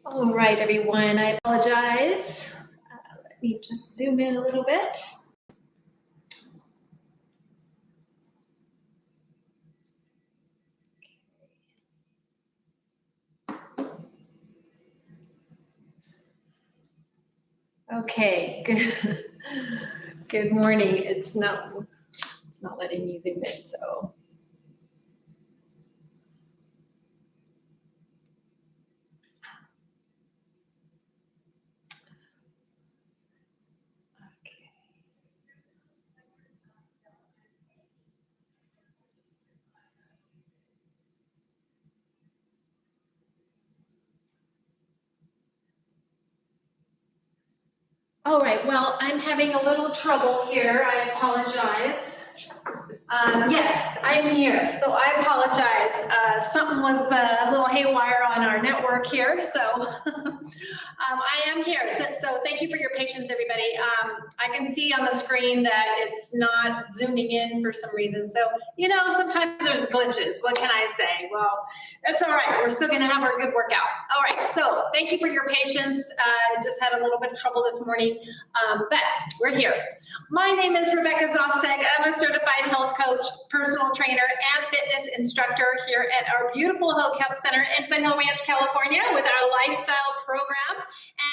All right, everyone, I apologize. Let me just zoom in a little bit. Okay, good. Good morning. It's not letting me zoom in, so. All right, well, I'm having a little trouble here. I apologize. Yes, I'm here, so I apologize. Something was a little haywire on our network here, so I am here. So thank you for your patience, everybody. I can see on the screen that it's not zooming in for some reason. So, you know, sometimes there's glitches. What can I say? Well, that's all right. We're still going to have our good workout. All right, so thank you for your patience. Just had a little bit of trouble this morning, but we're here. My name is Szostek. I'm a certified health coach, personal trainer, and fitness instructor here at our beautiful Hoag Health Center in Foothill Ranch, California, with our lifestyle program.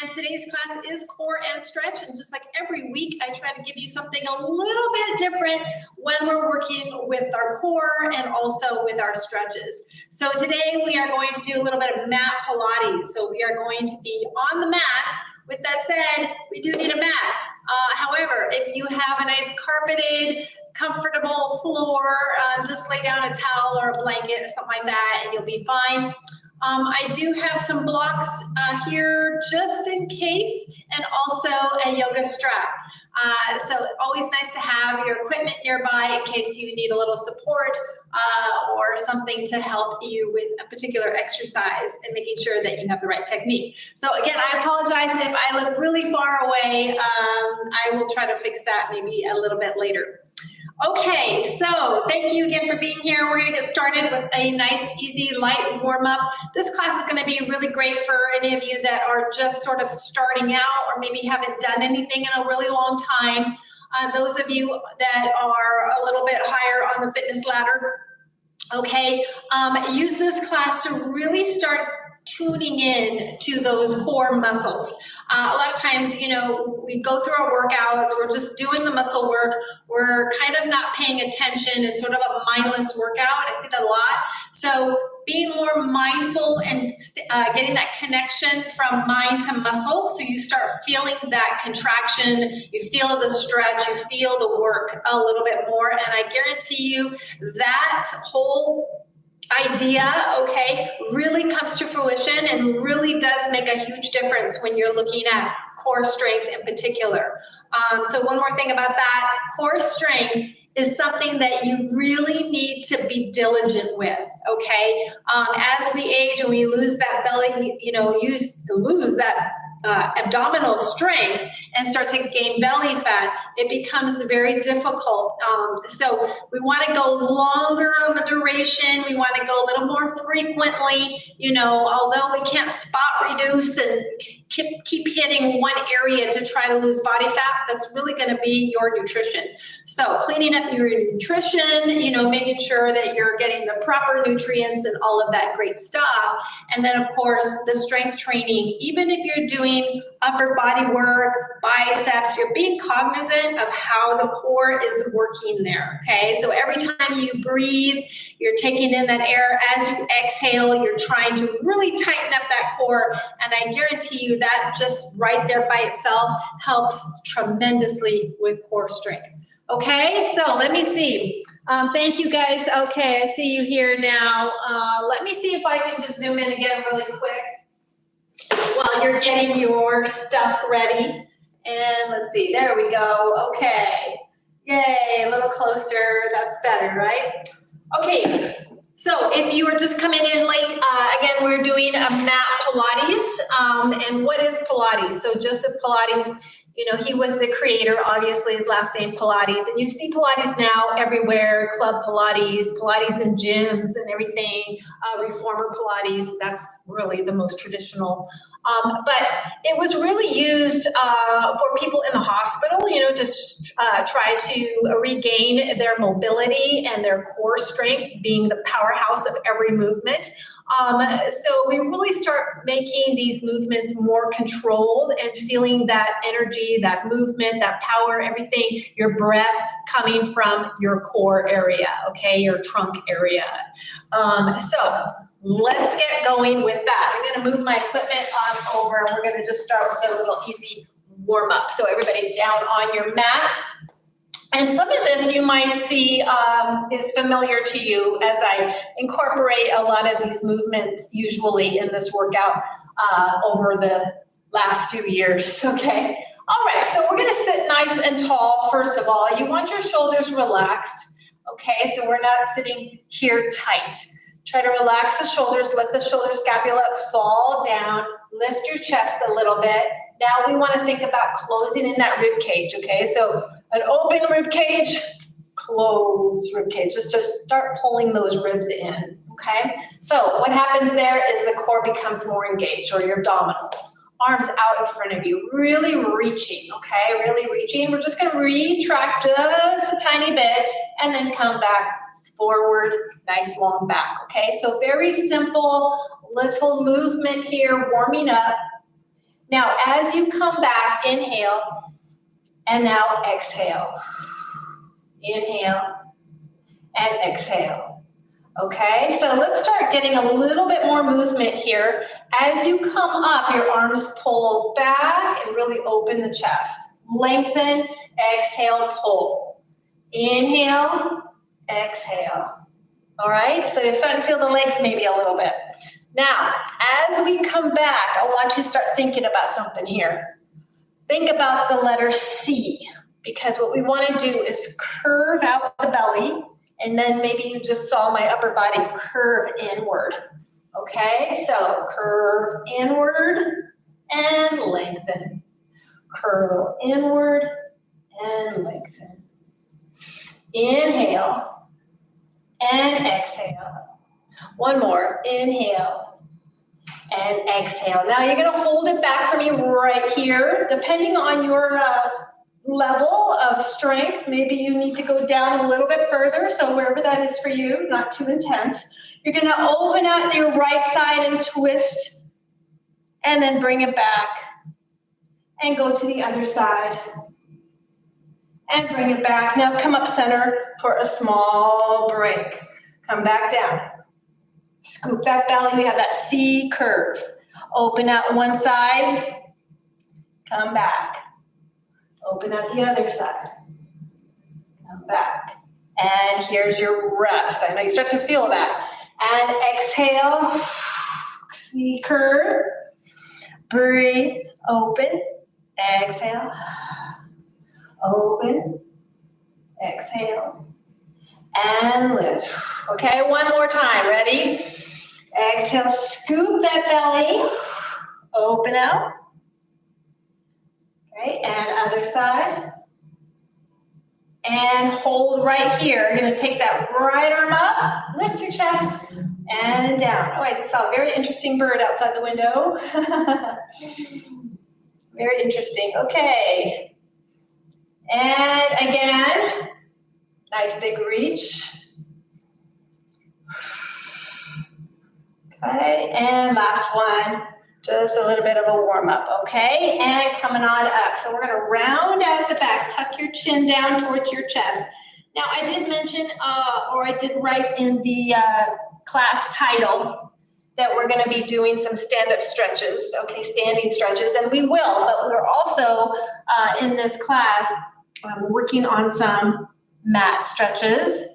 And today's class is core and stretch. And just like every week, I try to give you something a little bit different when we're working with our core and also with our stretches. So today we are going to do a little bit of mat Pilates. So we are going to be on the mat. With that said, we do need a mat. However, if you have a nice carpeted, comfortable floor, just lay down a towel or a blanket or something like that and you'll be fine. I do have some blocks here just in case, and also a yoga strap. So always nice to have your equipment nearby in case you need a little support or something to help you with a particular exercise and making sure that you have the right technique. So again, I apologize if I look really far away. I will try to fix that maybe a little bit later. Okay, so thank you again for being here. We're going to get started with a nice, easy, light warm-up. This class is going to be really great for any of you that are just sort of starting out or maybe haven't done anything in a really long time. Those of you that are a little bit higher on the fitness ladder, okay, use this class to really start tuning in to those core muscles. A lot of times, you know, we go through our workouts, we're just doing the muscle work, we're kind of not paying attention, it's sort of a mindless workout. I see that a lot. So being more mindful and getting that connection from mind to muscle, so you start feeling that contraction, you feel the stretch, you feel the work a little bit more, and I guarantee you that whole idea, okay, really comes to fruition and really does make a huge difference when you're looking at core strength in particular. So one more thing about that, core strength is something that you really need to be diligent with, okay? As we age and we lose that belly, you know, lose that abdominal strength and start to gain belly fat, it becomes very difficult. So we want to go longer on the duration. We want to go a little more frequently, you know, although we can't spot reduce and keep hitting one area to try to lose body fat, that's really going to be your nutrition. So cleaning up your nutrition, you know, making sure that you're getting the proper nutrients and all of that great stuff. And then of course, the strength training, even if you're doing upper body work, biceps, you're being cognizant of how the core is working there, okay? So every time you breathe, you're taking in that air. As you exhale, you're trying to really tighten up that core, and I guarantee you that just right there by itself helps tremendously with core strength. Okay, so let me see. Thank you guys. Okay, I see you here now. Let me see if I can just zoom in again really quick while you're getting your stuff ready. And let's see, there we go. Okay, yay, a little closer. That's better, right? Okay, so if you were just coming in late, again, we're doing a mat Pilates. And what is Pilates? So Joseph Pilates, you know, he was the creator, obviously his last name Pilates, and you see Pilates now everywhere, Club Pilates, Pilates in gyms and everything, Reformer Pilates, that's really the most traditional But it was really used for people in the hospital, to try to regain their mobility and their core strength, being the powerhouse of every movement. So we really start making these movements more controlled and feeling that energy, that movement, that power, everything, your breath coming from your core area, okay, your trunk area. So let's get going with that. I'm going to move my equipment on over, and we're going to just start with a little easy warm up. So everybody down on your mat. And some of this you might see is familiar to you as I incorporate a lot of these movements usually in this workout over the last few years, okay? All right, so we're gonna sit nice and tall, first of all. You want your shoulders relaxed, okay? So we're not sitting here tight. Try to relax the shoulders, let the shoulder scapula fall down, lift your chest a little bit. Now we wanna think about closing in that rib cage, okay? So an open rib cage, closed rib cage, just to start pulling those ribs in, okay? So what happens there is the core becomes more engaged, or your abdominals. Arms out in front of you, really reaching, okay? Really reaching. We're just gonna retract just a tiny bit and then come back forward, nice long back, okay? So very simple little movement here, warming up. Now, as you come back, inhale, and now exhale. Inhale and exhale. Okay, so let's start getting a little bit more movement here. As you come up, your arms pull back and really open the chest. Lengthen, exhale, pull. Inhale, exhale. All right, so you're starting to feel the legs maybe a little bit. Now, as we come back, I want you to start thinking about something here. Think about the letter C, because what we want to do is curve out the belly, and then maybe you just saw my upper body curve inward. Okay, so curve inward and lengthen. Curl inward and lengthen. Inhale and exhale. One more, inhale and exhale. Now you're going to hold it back for me right here. Depending on your level of strength, maybe you need to go down a little bit further. So wherever that is for you, not too intense. You're going to open out your right side and twist, and then bring it back and go to the other side and bring it back. Now come up center for a small break. Come back down. Scoop that belly. We have that C curve. Open out one side. Come back. Open out the other side. Come back. And here's your rest. I know you start to feel that. And exhale. C curve. Breathe. Open. Exhale. Open. Exhale. And lift. Okay, one more time. Ready? Exhale, scoop that belly. Open out. Okay, and other side. And hold right here. You're going to take that right arm up, lift your chest, and down. Oh, I just saw a very interesting bird outside the window. Very interesting. Okay. And again. Nice big reach. Okay, and last one, just a little bit of a warm up, okay? And coming on up. So we're gonna round out the back, tuck your chin down towards your chest. Now I did mention, or I did write in the class title that we're gonna be doing some stand-up stretches, okay, standing stretches, and we will, but we're also in this class working on some mat stretches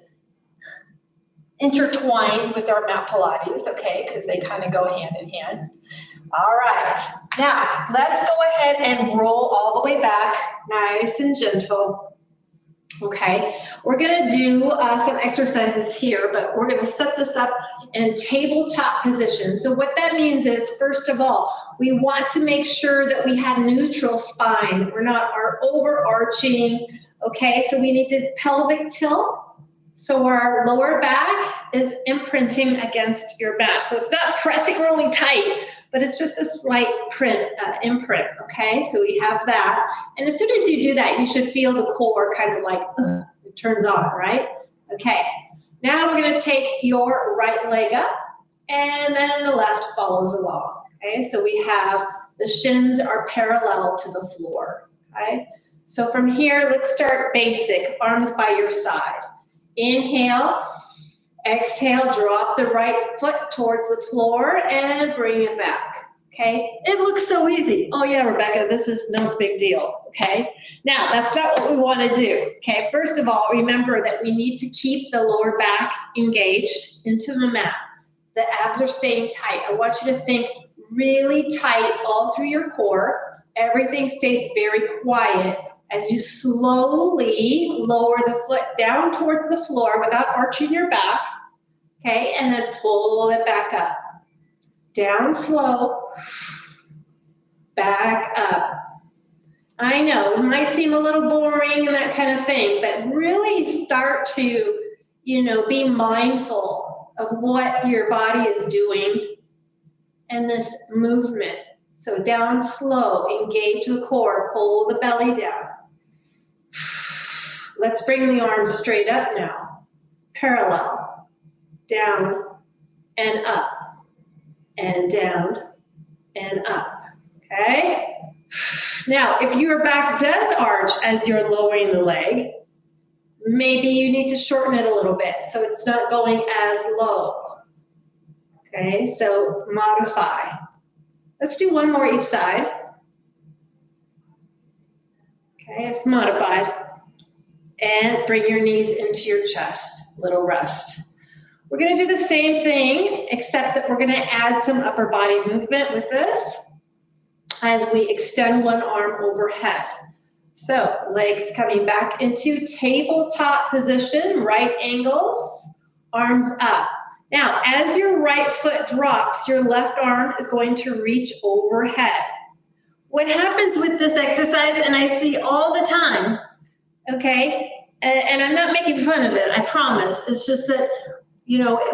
intertwined with our mat Pilates, okay, because they kind of go hand in hand. All right, now let's go ahead and roll all the way back, nice and gentle. Okay, we're gonna do some exercises here, but we're gonna set this up in tabletop position. So what that means is, first of all, we want to make sure that we have neutral spine. We're not overarching. Okay, so we need to pelvic tilt, So our lower back is imprinting against your mat. So it's not pressing really tight, but it's just a slight imprint, okay? So we have that. And as soon as you do that, you should feel the core kind of like, it turns on, right? Okay, now we're gonna take your right leg up and then the left follows along, okay? So we have the shins are parallel to the floor, okay? So from here, let's start basic, arms by your side. Inhale, exhale, drop the right foot towards the floor and bring it back, okay? It looks so easy. Oh yeah, Rebecca, this is no big deal, okay? Now, that's not what we wanna do, okay? First of all, remember that we need to keep the lower back engaged into the mat. The abs are staying tight. I want you to think really tight all through your core. Everything stays very quiet as you slowly lower the foot down towards the floor without arching your back, okay? And then pull it back up. Down slow, back up. I know, it might seem a little boring and that kind of thing, but really start to, be mindful of what your body is doing and this movement. So down slow, engage the core, pull the belly down. Let's bring the arms straight up now. Parallel, down and up, and down and up, okay? Now, if your back does arch as you're lowering the leg, maybe you need to shorten it a little bit so it's not going as low, okay? So modify. Let's do one more each side. Okay, it's modified. And bring your knees into your chest, little rest. We're gonna do the same thing, except that we're gonna add some upper body movement with this as we extend one arm overhead. So legs coming back into tabletop position, right angles, arms up. Now, as your right foot drops, your left arm is going to reach overhead. What happens with this exercise, and I see all the time, okay, and I'm not making fun of it, I promise. It's just that,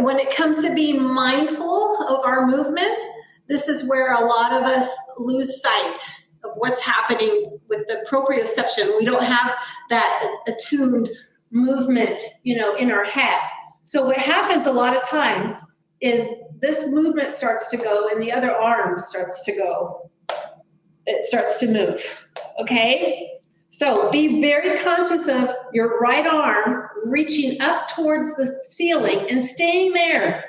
when it comes to being mindful of our movement, this is where a lot of us lose sight of what's happening with the proprioception. We don't have that attuned movement, in our head. So what happens a lot of times is this movement starts to go and the other arm starts to go. It starts to move, okay? So be very conscious of your right arm reaching up towards the ceiling and staying there.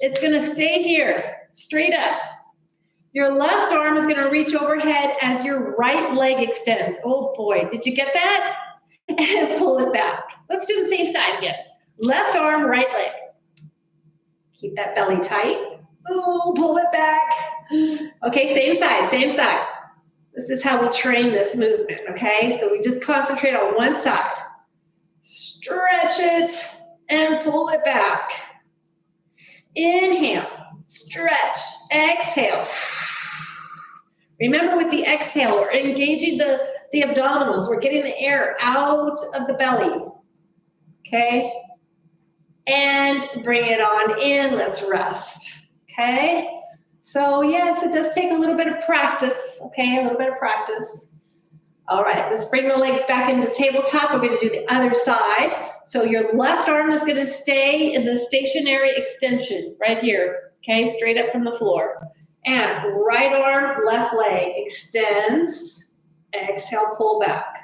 It's gonna stay here, straight up. Your left arm is gonna reach overhead as your right leg extends. Oh boy, did you get that? And pull it back. Let's do the same side again. Left arm, right leg. Keep that belly tight. Oh, pull it back. Okay, same side, same side. This is how we train this movement, okay? So we just concentrate on one side. Stretch it and pull it back. Inhale, stretch, exhale. Remember with the exhale, we're engaging the abdominals. We're getting the air out of the belly, okay? And bring it on in, let's rest, okay? So yes, it does take a little bit of practice, okay? A little bit of practice. All right, let's bring the legs back into tabletop. We're gonna do the other side. So your left arm is gonna stay in the stationary extension right here, okay? Straight up from the floor. And right arm, left leg extends. Exhale, pull back.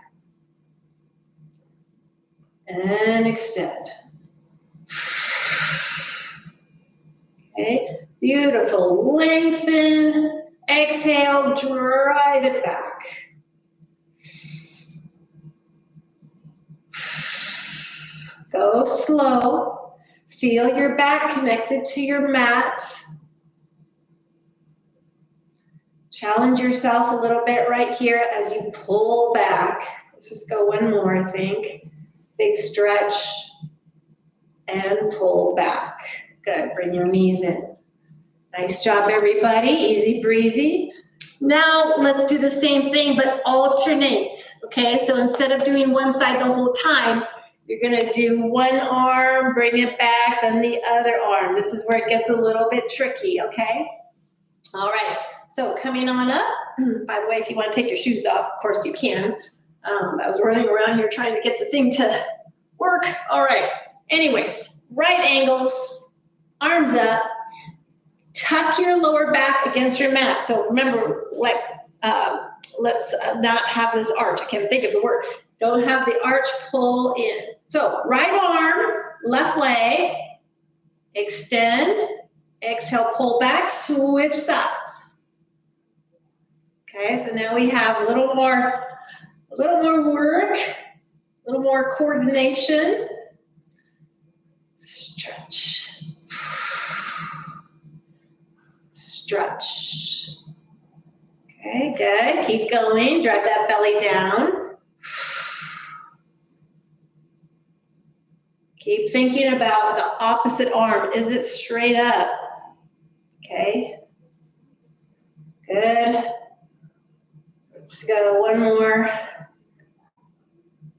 And extend. Okay, beautiful. Lengthen, exhale, drive it back. Go slow. Feel your back connected to your mat. Challenge yourself a little bit right here as you pull back. Let's just go one more, I think. Big stretch and pull back. Good, bring your knees in. Nice job, everybody, easy breezy. Now let's do the same thing, but alternate, okay? So instead of doing one side the whole time, You're gonna do one arm, bring it back, then the other arm. This is where it gets a little bit tricky, okay? All right, so coming on up. By the way, if you wanna take your shoes off, of course you can. I was running around here trying to get the thing to work. All right, anyways, right angles, arms up, tuck your lower back against your mat. So remember, like, let's not have this arch. I can't think of the word. Don't have the arch pull in. So right arm, left leg, extend, exhale, pull back, switch sides. Okay, so now we have a little more work, a little more coordination. Stretch. Stretch. Okay, good. Keep going. Drive that belly down. Keep thinking about the opposite arm. Is it straight up? Okay. Good. Let's go one more.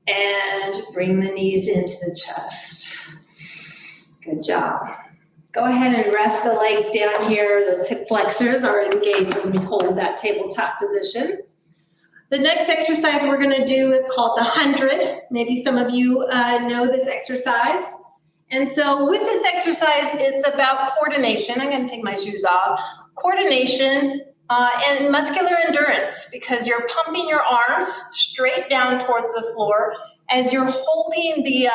And bring the knees into the chest. Good job. Go ahead and rest the legs down here. Those hip flexors are engaged when we hold that tabletop position. The next exercise we're going to do is called the 100. Maybe some of you know this exercise. And so with this exercise, it's about coordination. I'm going to take my shoes off. Coordination and muscular endurance, because you're pumping your arms straight down towards the floor as you're holding the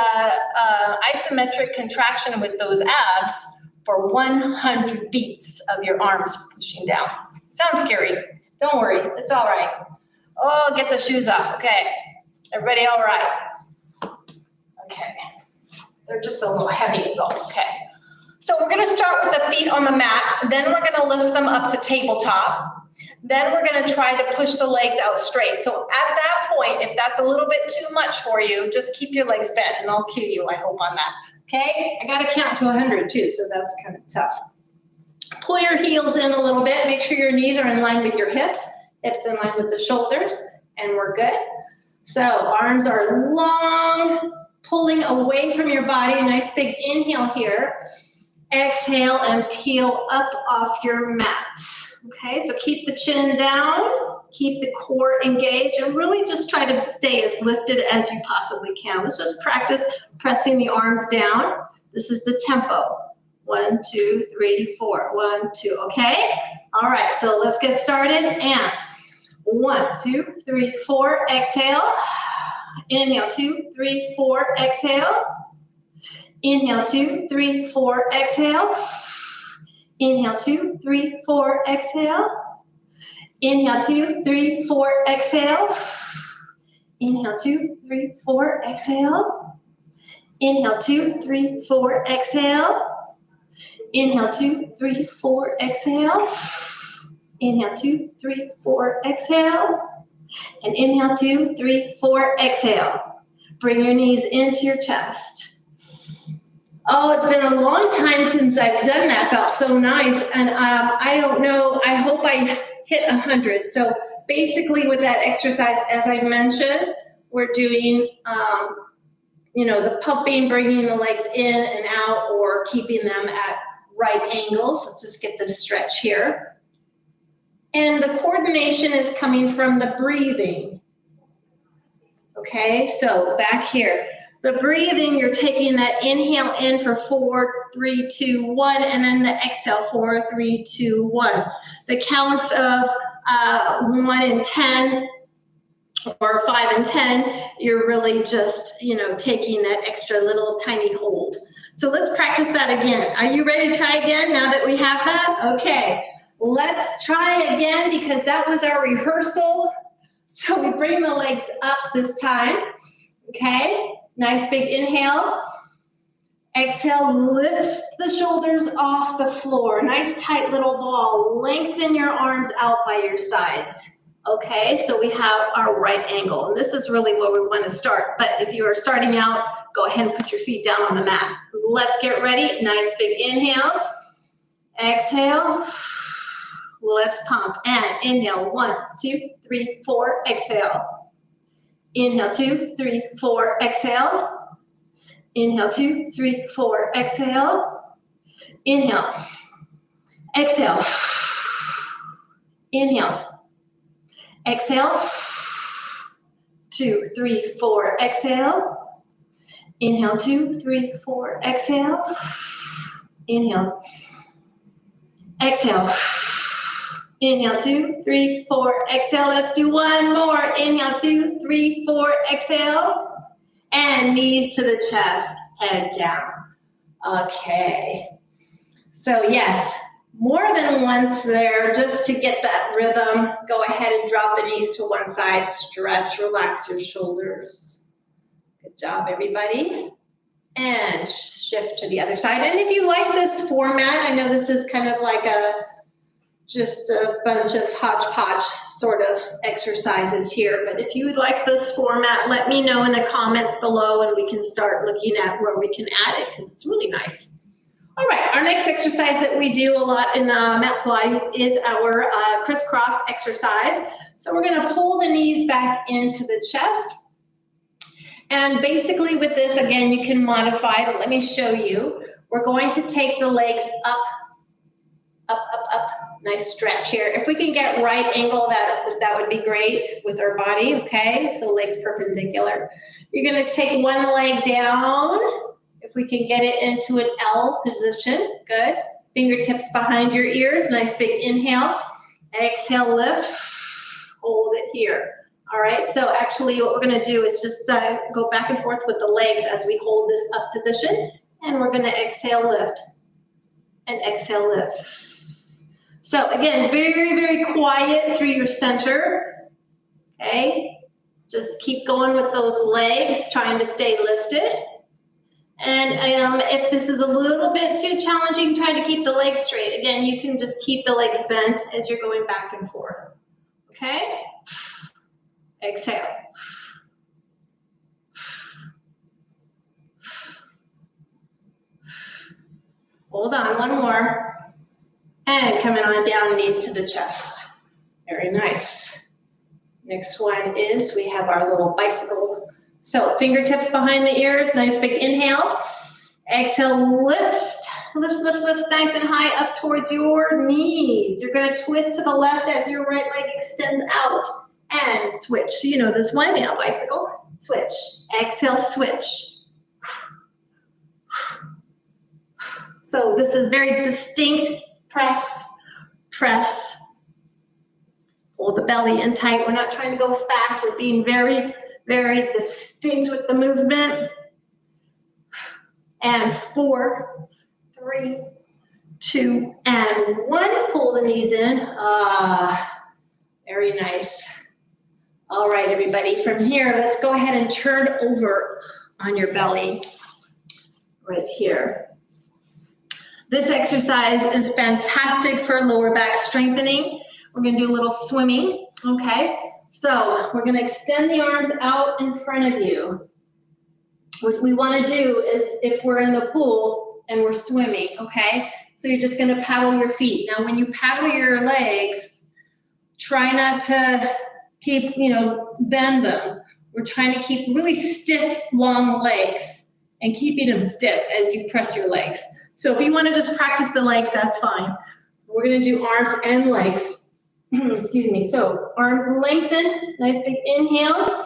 isometric contraction with those abs for 100 beats of your arms pushing down. Sounds scary. Don't worry, it's all right. Oh, get the shoes off. Okay, everybody all right? Okay, they're just a little heavy though. Okay. So we're gonna start with the feet on the mat, then we're gonna lift them up to tabletop. Then we're gonna try to push the legs out straight. So at that point, if that's a little bit too much for you, just keep your legs bent and I'll cue you, I hope, on that. Okay, I gotta count to 100 too, so that's kind of tough. Pull your heels in a little bit, make sure your knees are in line with your hips in line with the shoulders, and we're good. So arms are long, pulling away from your body, nice big inhale here. Exhale and peel up off your mat. Okay, so keep the chin down, keep the core engaged, and really just try to stay as lifted as you possibly can. Let's just practice pressing the arms down. This is the tempo. 1, 2, 3, 4. 1, 2. Okay? All right, so let's get started. And 1, 2, 3, 4. Exhale. Inhale. 2, 3, 4. Exhale. Inhale. 2, 3, 4. Exhale. Inhale. 2, 3, 4. Exhale. Inhale. 2, 3, 4. Exhale. Inhale. 2, 3, 4. Exhale. Inhale. 2, 3, 4. Exhale. Inhale, 2, 3, 4, exhale. Inhale, 2, 3, 4, exhale. And inhale, 2, 3, 4, exhale. Bring your knees into your chest. Oh, it's been a long time since I've done that. Felt so nice. And I don't know, I hope I hit 100. So basically with that exercise, as I mentioned, we're doing the pumping, bringing the legs in and out, or keeping them at right angles. Let's just get this stretch here. And the coordination is coming from the breathing. Okay, so back here. The breathing, you're taking that inhale in for 4, 3, 2, 1, and then the exhale, 4, 3, 2, 1. The counts of 1 and 10, or 5 and 10, you're really just, taking that extra little tiny hold. So let's practice that again. Are you ready to try again now that we have that? Okay, let's try again because that was our rehearsal. So we bring the legs up this time. Okay, nice big inhale. Exhale, lift the shoulders off the floor. Nice tight little ball. Lengthen your arms out by your sides. Okay, so we have our right angle. And this is really where we want to start. But if you are starting out, go ahead and put your feet down on the mat. Let's get ready. Nice big inhale. Exhale. Let's pump. And inhale. 1, 2, 3, 4. Exhale. Inhale. 2, 3, 4. Exhale. Inhale, 2, 3, 4. Exhale. Inhale. Exhale. Inhale. Exhale. 2, 3, 4. Exhale. Inhale, 2, 3, 4. Exhale. Inhale. Exhale. Inhale, 2, 3, 4. Exhale. Let's do one more. Inhale, 2, 3, 4. Exhale. And knees to the chest, head down. Okay. So yes, more than once there, just to get that rhythm. Go ahead and drop the knees to one side. Stretch, relax your shoulders. Good job, everybody. And shift to the other side. And if you like this format, I know this is kind of like just a bunch of hodgepodge sort of exercises here, but if you would like this format, let me know in the comments below and we can start looking at where we can add it because it's really nice. All right, our next exercise that we do a lot in mat Pilates is our crisscross exercise. So we're going to pull the knees back into the chest. And basically with this, again, you can modify, but let me show you. We're going to take the legs up, up, up, up. Nice stretch here. If we can get right angle, that would be great with our body, okay? So legs perpendicular. You're gonna take one leg down. If we can get it into an L position, good. Fingertips behind your ears, nice big inhale. Exhale, lift, hold it here. All right, so actually what we're gonna do is just go back and forth with the legs as we hold this up position, and we're gonna exhale, lift, and exhale, lift. So again, very, very quiet through your center, okay? Just keep going with those legs, trying to stay lifted. And if this is a little bit too challenging, try to keep the legs straight. Again, you can just keep the legs bent as you're going back and forth, okay? Exhale. Hold on, one more. And coming on down, knees to the chest. Very nice. Next one is we have our little bicycle. So fingertips behind the ears, nice big inhale. Exhale, lift, lift, lift, lift, nice and high up towards your knees. You're gonna twist to the left as your right leg extends out and switch. You know this one, yeah, bicycle, switch. Exhale, switch. So this is very distinct. Press, press, pull the belly in tight. We're not trying to go fast. We're being very, very distinct with the movement. And 4, 3, 2, and 1. Pull the knees in. Very nice. All right, everybody. From here, let's go ahead and turn over on your belly right here. This exercise is fantastic for lower back strengthening. We're gonna do a little swimming, okay? So we're gonna extend the arms out in front of you. What we wanna do is if we're in the pool and we're swimming, okay? So you're just gonna paddle your feet. Now when you paddle your legs, try not to keep, bend them. We're trying to keep really stiff, long legs and keeping them stiff as you press your legs. So if you want to just practice the legs, that's fine. We're going to do arms and legs. Excuse me. So arms lengthen, nice big inhale.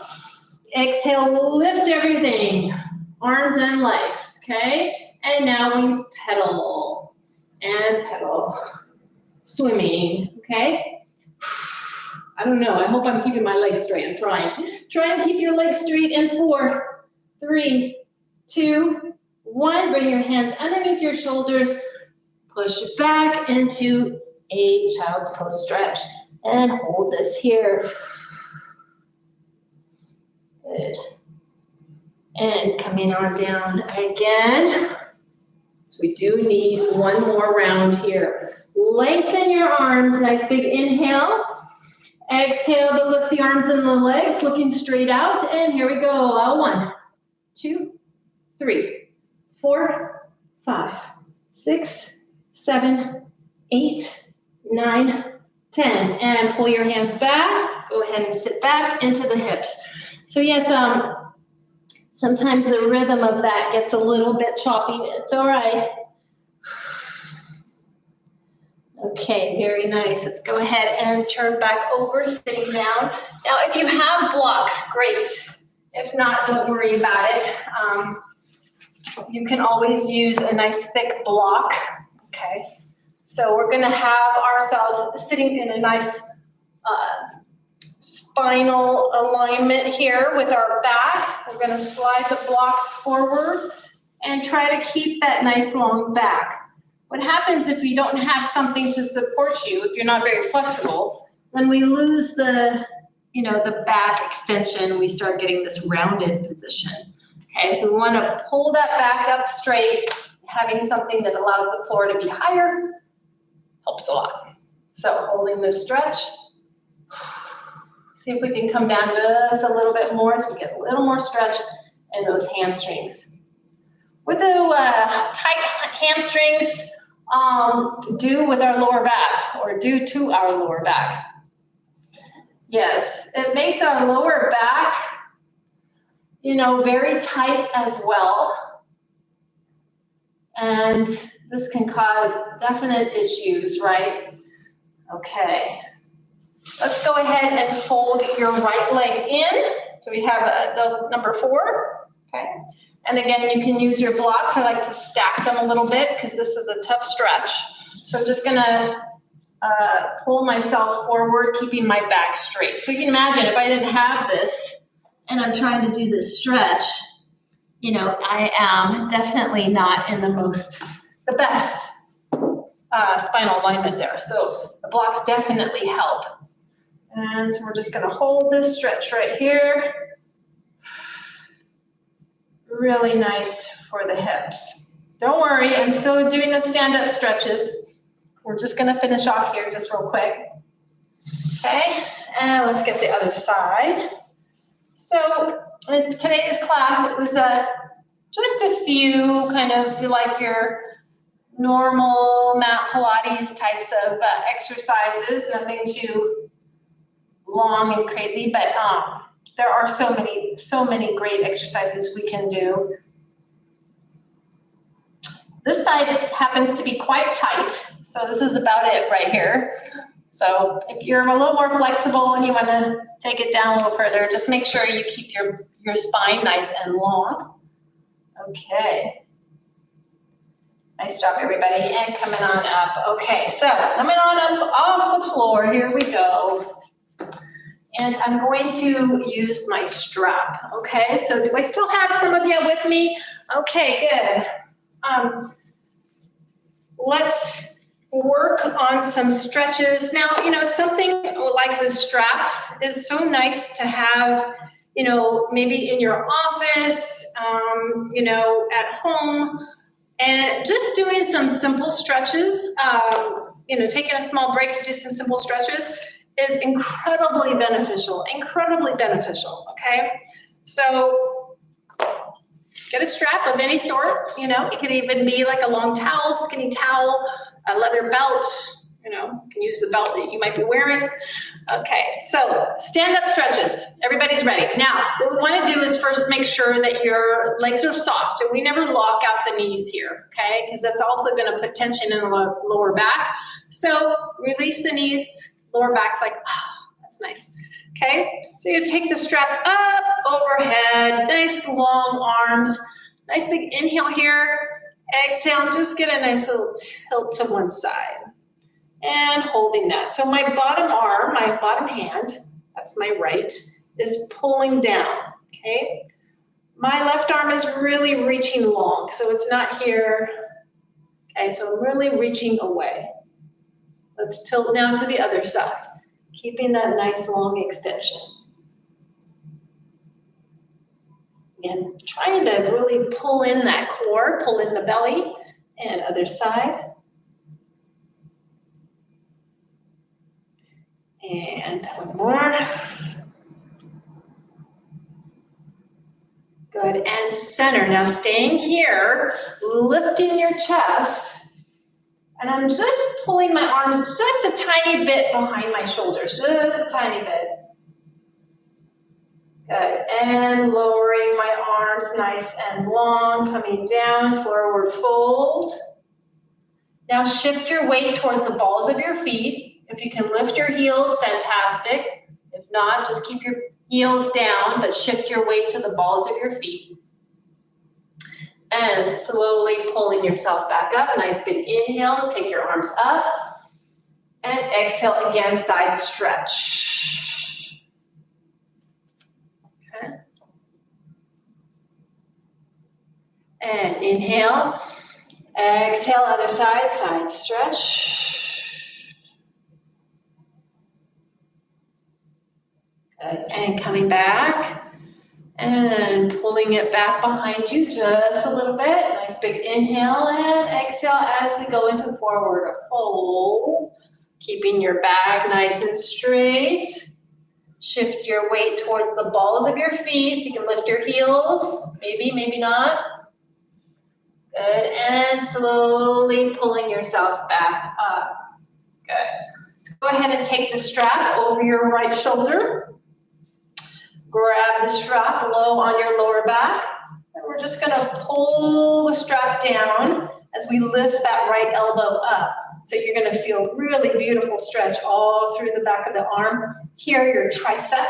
Exhale, lift everything. Arms and legs, okay? And now we pedal and pedal. Swimming, okay? I don't know. I hope I'm keeping my legs straight. I'm trying. Try and keep your legs straight in 4, 3, 2, 1, bring your hands underneath your shoulders, push back into a child's pose stretch, and hold this here. Good. And coming on down again. So we do need one more round here. Lengthen your arms, nice big inhale. Exhale to lift the arms and the legs, looking straight out, and here we go. 1, 2, 3. 4, 5, 6, 7, 8, 9, 10. And pull your hands back. Go ahead and sit back into the hips. So yes, Sometimes the rhythm of that gets a little bit choppy. It's all right. Okay, very nice. Let's go ahead and turn back over, sitting down. Now, if you have blocks, great. If not, don't worry about it. You can always use a nice thick block, okay? So we're gonna have ourselves sitting in a nice spinal alignment here with our back. We're gonna slide the blocks forward and try to keep that nice long back. What happens if you don't have something to support you, if you're not very flexible, then we lose the back extension, we start getting this rounded position. Okay, so we wanna pull that back up straight. Having something that allows the floor to be higher helps a lot. So holding this stretch. See if we can come down just a little bit more so we get a little more stretch in those hamstrings. What do tight hamstrings do with our lower back, or do to our lower back? Yes, it makes our lower back, very tight as well. And this can cause definite issues, right? Okay. Let's go ahead and fold your right leg in. So we have the number 4, okay? And again, you can use your blocks. I like to stack them a little bit because this is a tough stretch. So I'm just gonna pull myself forward, keeping my back straight. So you can imagine if I didn't have this and I'm trying to do this stretch, I am definitely not in the best spinal alignment there. So the blocks definitely help. And so we're just gonna hold this stretch right here. Really nice for the hips. Don't worry, I'm still doing the stand-up stretches. We're just gonna finish off here just real quick. Okay, and let's get the other side. So in today's class, it was just a few kind of like your normal mat Pilates types of exercises, nothing too long and crazy, but there are so many great exercises we can do. This side happens to be quite tight, so this is about it right here. So if you're a little more flexible and you want to take it down a little further, just make sure you keep your spine nice and long. Okay. Nice job, everybody, and coming on up. Okay, so coming on up off the floor, here we go. And I'm going to use my strap, okay? So do I still have some of you with me? Okay, good. Let's work on some stretches. Now, something like the strap is so nice to have, maybe in your office, at home, and just doing some simple stretches, taking a small break to do some simple stretches is incredibly beneficial, okay? So get a strap of any sort, it could even be like a long towel, skinny towel, a leather belt, you can use the belt that you might be wearing. Okay, so stand-up stretches. Everybody's ready. Now, what we want to do is first make sure that your legs are soft, and we never lock out the knees here, okay? Because that's also going to put tension in the lower back. So release the knees, lower back's like, that's nice. Okay, so you take the strap up, overhead, nice long arms, nice big inhale here, exhale, just get a nice little tilt to one side. And holding that. So my bottom arm, my bottom hand, that's my right, is pulling down, okay? My left arm is really reaching long, so it's not here. Okay, so I'm really reaching away. Let's tilt now to the other side, keeping that nice long extension. Again, trying to really pull in that core, pull in the belly, and other side. And one more. Good, and center. Now staying here, lifting your chest, and I'm just pulling my arms just a tiny bit behind my shoulders, just a tiny bit. Good, and lowering bring my arms nice and long, coming down, forward fold. Now shift your weight towards the balls of your feet. If you can lift your heels, fantastic. If not, just keep your heels down, but shift your weight to the balls of your feet. And slowly pulling yourself back up. Nice big inhale, take your arms up. And exhale again, side stretch. Okay. And inhale. Exhale, other side, side stretch. Good. And coming back. And then pulling it back behind you just a little bit. Nice big inhale and exhale as we go into forward fold. Keeping your back nice and straight. Shift your weight towards the balls of your feet so you can lift your heels. Maybe, maybe not. Good. And slowly pulling yourself back up. Good. Let's go ahead and take the strap over your right shoulder. Grab the strap low on your lower back, and we're just going to pull the strap down as we lift that right elbow up. So you're going to feel really beautiful stretch all through the back of the arm. Here, your tricep.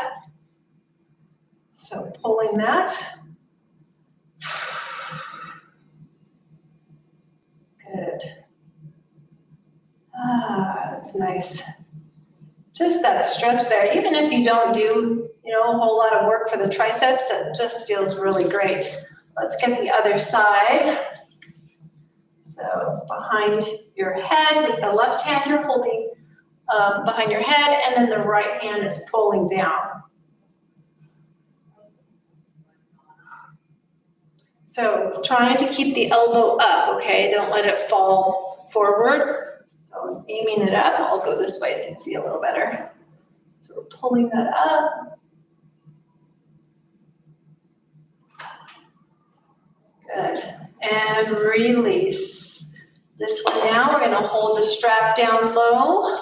So pulling that. Good. That's nice. Just that stretch there, even if you don't do, a whole lot of work for the triceps, it just feels really great. Let's get the other side. So behind your head, with the left hand you're holding behind your head, and then the right hand is pulling down. So trying to keep the elbow up, okay? Don't let it fall forward. So I'm aiming it up. I'll go this way so you can see a little better. So we're pulling that up. Good. And release. This one now, we're going to hold the strap down low.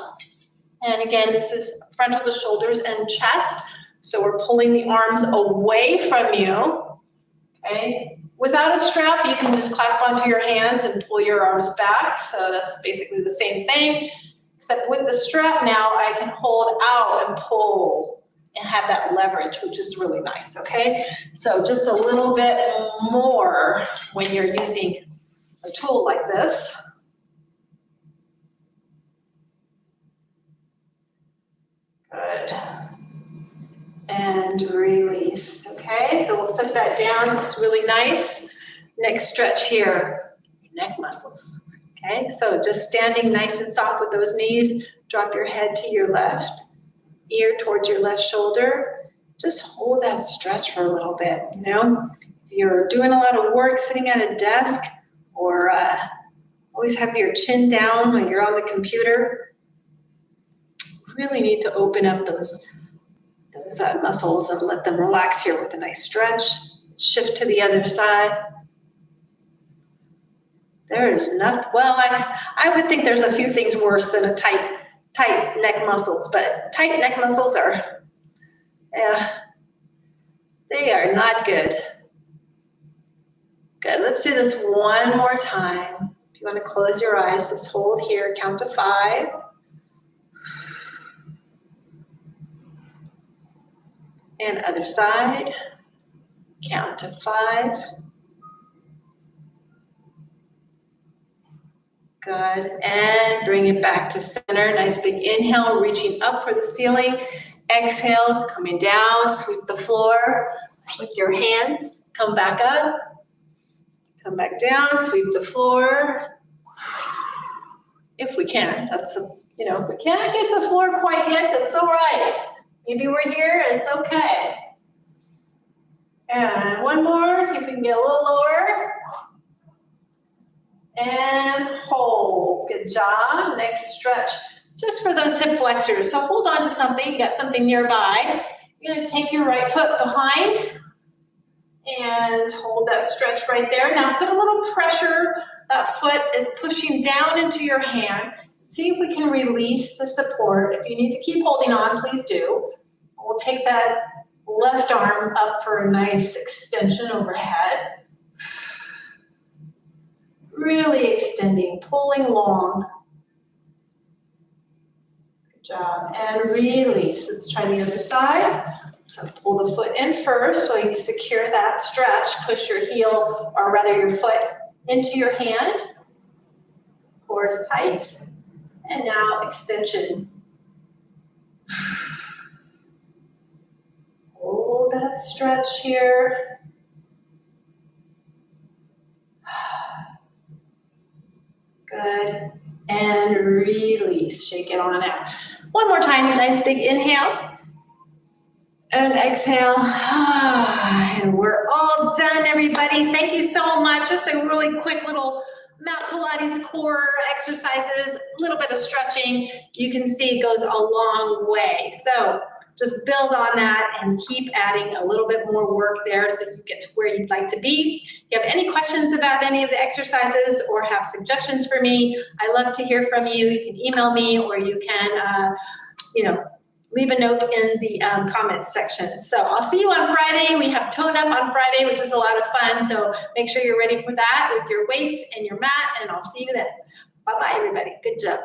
And again, this is front of the shoulders and chest. So we're pulling the arms away from you. Okay. Without a strap, you can just clasp onto your hands and pull your arms back. So that's basically the same thing. Except with the strap now, I can hold out and pull and have that leverage, which is really nice, okay? So just a little bit more when you're using a tool like this. Good. And release, okay? So we'll set that down, it's really nice. Next stretch here, neck muscles, okay? So just standing nice and soft with those knees, drop your head to your left. Ear towards your left shoulder. Just hold that stretch for a little bit, If you're doing a lot of work sitting at a desk or always have your chin down when you're on the computer, really need to open up those muscles and let them relax here with a nice stretch. Shift to the other side. There is nothing, well, I would think there's a few things worse than a tight neck muscles, but tight neck muscles are, they are not good. Good, let's do this one more time. If you want to close your eyes, just hold here, count to 5. And other side, count to 5. Good, and bring it back to center. Nice big inhale, reaching up for the ceiling. Exhale, coming down, sweep the floor with your hands. Come back up, come back down, sweep the floor. If we can, if we can't get the floor quite yet, that's all right. Maybe we're here, it's okay. And one more, see if we can get a little lower. And hold. Good job. Next stretch. Just for those hip flexors. So hold on to something. You got something nearby. You're going to take your right foot behind and hold that stretch right there. Now put a little pressure. That foot is pushing down into your hand. See if we can release the support. If you need to keep holding on, please do. We'll take that Left arm up for a nice extension overhead. Really extending, pulling long. Good job. And release. Let's try the other side. So pull the foot in first so you secure that stretch. Push your heel, or rather your foot, into your hand. Core is tight. And now extension. Hold that stretch here. Good. And release. Shake it on out. One more time. Nice big inhale. And exhale. And we're all done, everybody. Thank you so much. Just a really quick little mat Pilates core exercises, a little bit of stretching. You can see it goes a long way. So just build on that and keep adding a little bit more work there so you get to where you'd like to be. If you have any questions about any of the exercises or have suggestions for me, I love to hear from you. You can email me, or you can, leave a note in the comments section. So I'll see you on Friday. We have Tone Up on Friday, which is a lot of fun. So make sure you're ready for that with your weights and your mat, and I'll see you then. Bye-bye, everybody. Good job.